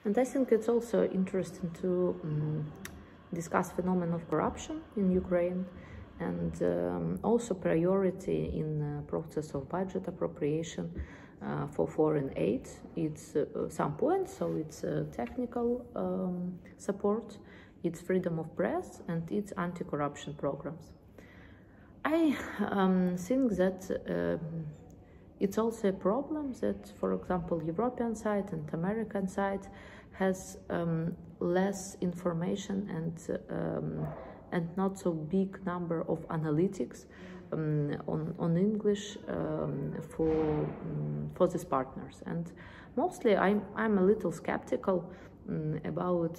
And I think it's also interesting to discuss phenomenon of corruption in Ukraine, and also priority in process of budget appropriation for foreign aid. It's some points, so it's technical support, it's freedom of press, and it's anti-corruption programs. I think that it's also a problem that, for example, European side and American side has less information and not so big number of analytics on English for these partners. And mostly I'm a little skeptical about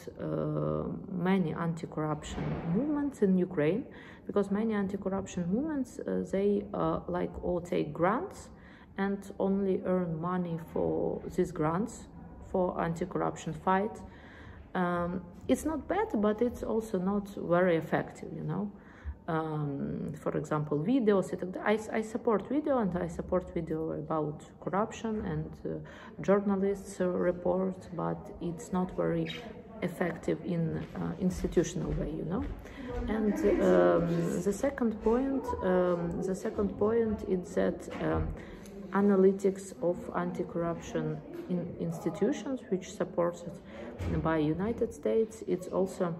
many anti-corruption movements in Ukraine, because many anti-corruption movements they like all take grants and only earn money for these grants for anti-corruption fight. It's not bad, but it's also not very effective, you know. For example, videos. I support video, and I support video about corruption and journalists report, but it's not very effective in institutional way, you know. And the second point is that analytics of anti-corruption in institutions, which supported by United States, it's also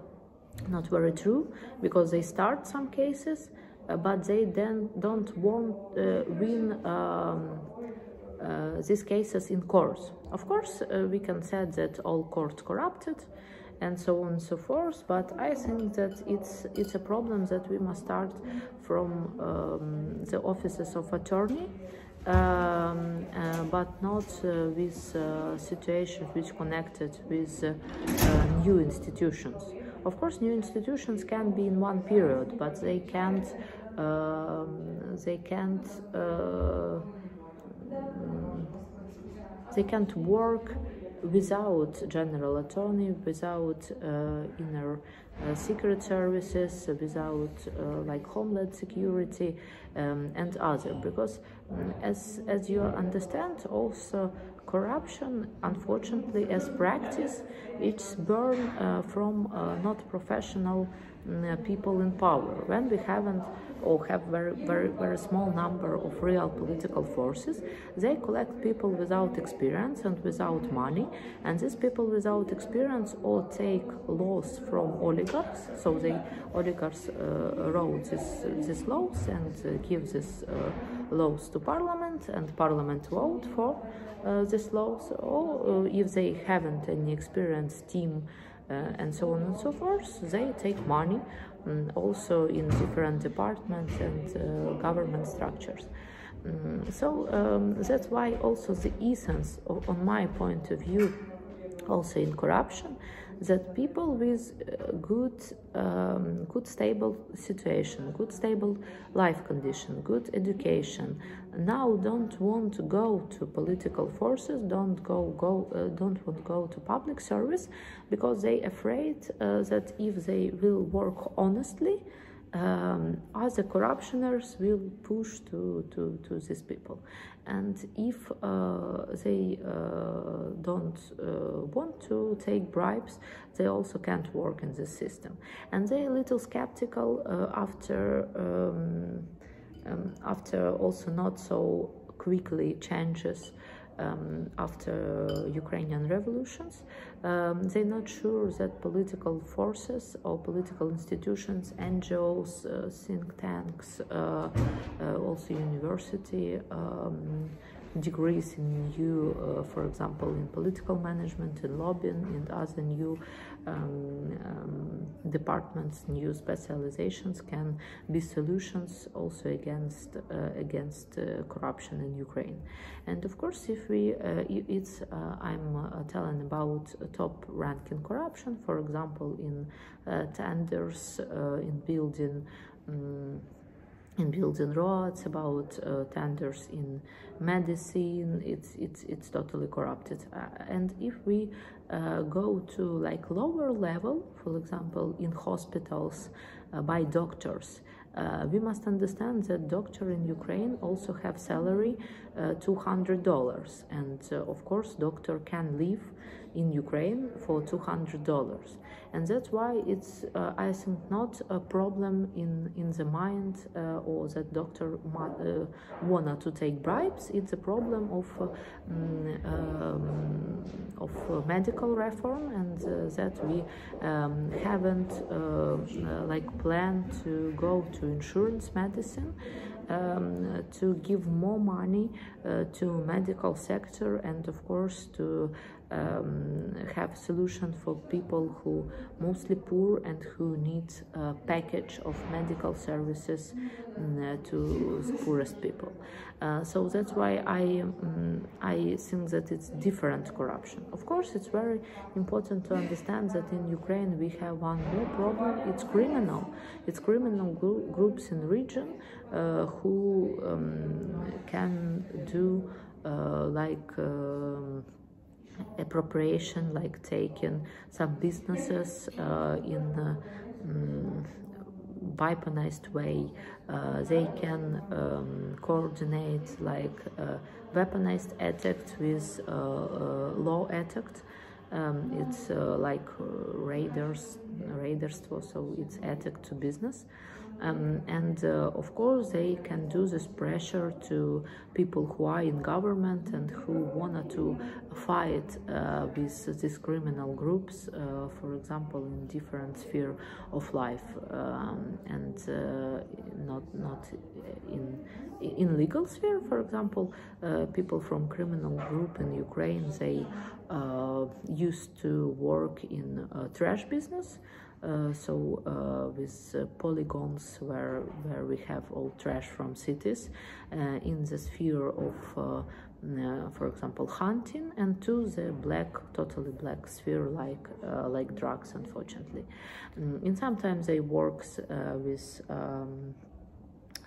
not very true, because they start some cases, but they then don't want win these cases in courts. Of course, we can say that all courts corrupted, and so on and so forth. But I think that it's a problem that we must start from the offices of attorney, but not with situations which connected with new institutions. Of course, new institutions can be in one period, but they can't work without general attorney, without inner secret services, without like homeland security and other. Because as you understand, also corruption, unfortunately, as practice, it's born from not professional people in power. When we haven't or have very small number of real political forces, they collect people without experience and without money, and these people without experience all take laws from oligarchs. So the oligarchs wrote these laws and give these laws to parliament, and parliament vote for these laws, or if they haven't any experienced team and so on and so forth, they take money also in different departments and government structures. So that's why also the essence, on my point of view, also in corruption, that people with good stable situation, good stable life condition, good education, now don't want to go to political forces, don't want to go to public service, because they afraid that if they will work honestly, other corruptioners will push to these people. And if they don't want to take bribes, they also can't work in this system. And they're a little skeptical after also not so quickly changes after Ukrainian revolutions. They're not sure that political forces or political institutions, NGOs, think tanks, also university degrees in new, for example, in political management, in lobbying, and other new departments, new specializations can be solutions also against corruption in Ukraine. And of course, if we, I'm telling about top ranking corruption, for example, in tenders, in building roads, about tenders in medicine, it's totally corrupted. And if we go to like lower level, for example, in hospitals by doctors, We must understand that doctor in Ukraine also have salary $200, and of course doctor can live in Ukraine for $200, and that's why it's I think not a problem in the mind or that doctor wanted to take bribes. It's a problem of medical reform, and that we haven't like planned to go to insurance medicine, to give more money to medical sector, and of course to have solution for people who mostly poor and who need a package of medical services to the poorest people. So that's why I think that it's different corruption. Of course, it's very important to understand that in Ukraine we have one more problem. It's criminal. It's criminal groups in region who can do appropriation, like taking some businesses in weaponized way. They can coordinate like weaponized attack with law attack. It's like raiders, so it's attack to business. And of course they can do this pressure to people who are in government and who wanted to fight with these criminal groups, for example, in different sphere of life, and not in legal sphere. For example, people from criminal group in Ukraine, they used to work in trash business. With polygons where we have all trash from cities, in the sphere of for example hunting, and to the totally black sphere like drugs, unfortunately. And sometimes they works with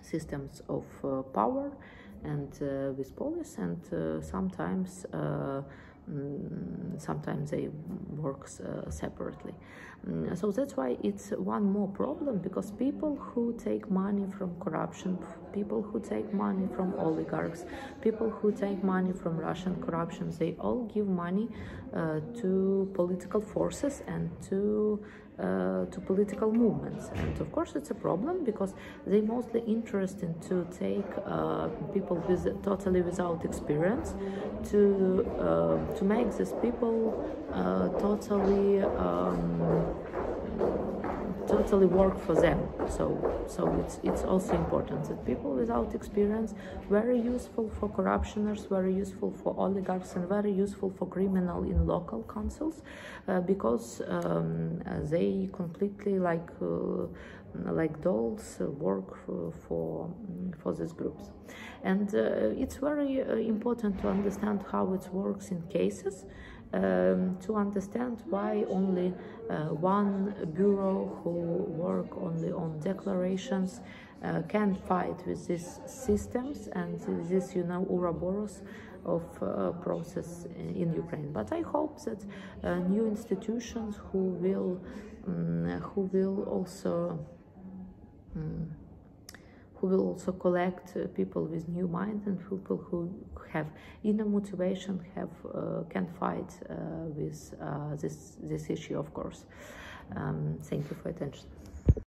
systems of power and with police, and sometimes they works separately. So that's why it's one more problem, because people who take money from corruption, people who take money from oligarchs, people who take money from Russian corruption, they all give money to political forces and to political movements. And of course it's a problem, because they mostly interested to take people totally without experience, to make these people totally work for them. So it's also important that people without experience, very useful for corruptioners, very useful for oligarchs, and very useful for criminal in local councils, because they completely like dolls work for these groups. And it's very important to understand how it works in cases, to understand why only one bureau who work only on declarations can fight with these systems and this, Ouroboros of process in Ukraine. But I hope that new institutions who will also collect people with new mind and people who have inner motivation, can fight with this issue, of course. Thank you for attention.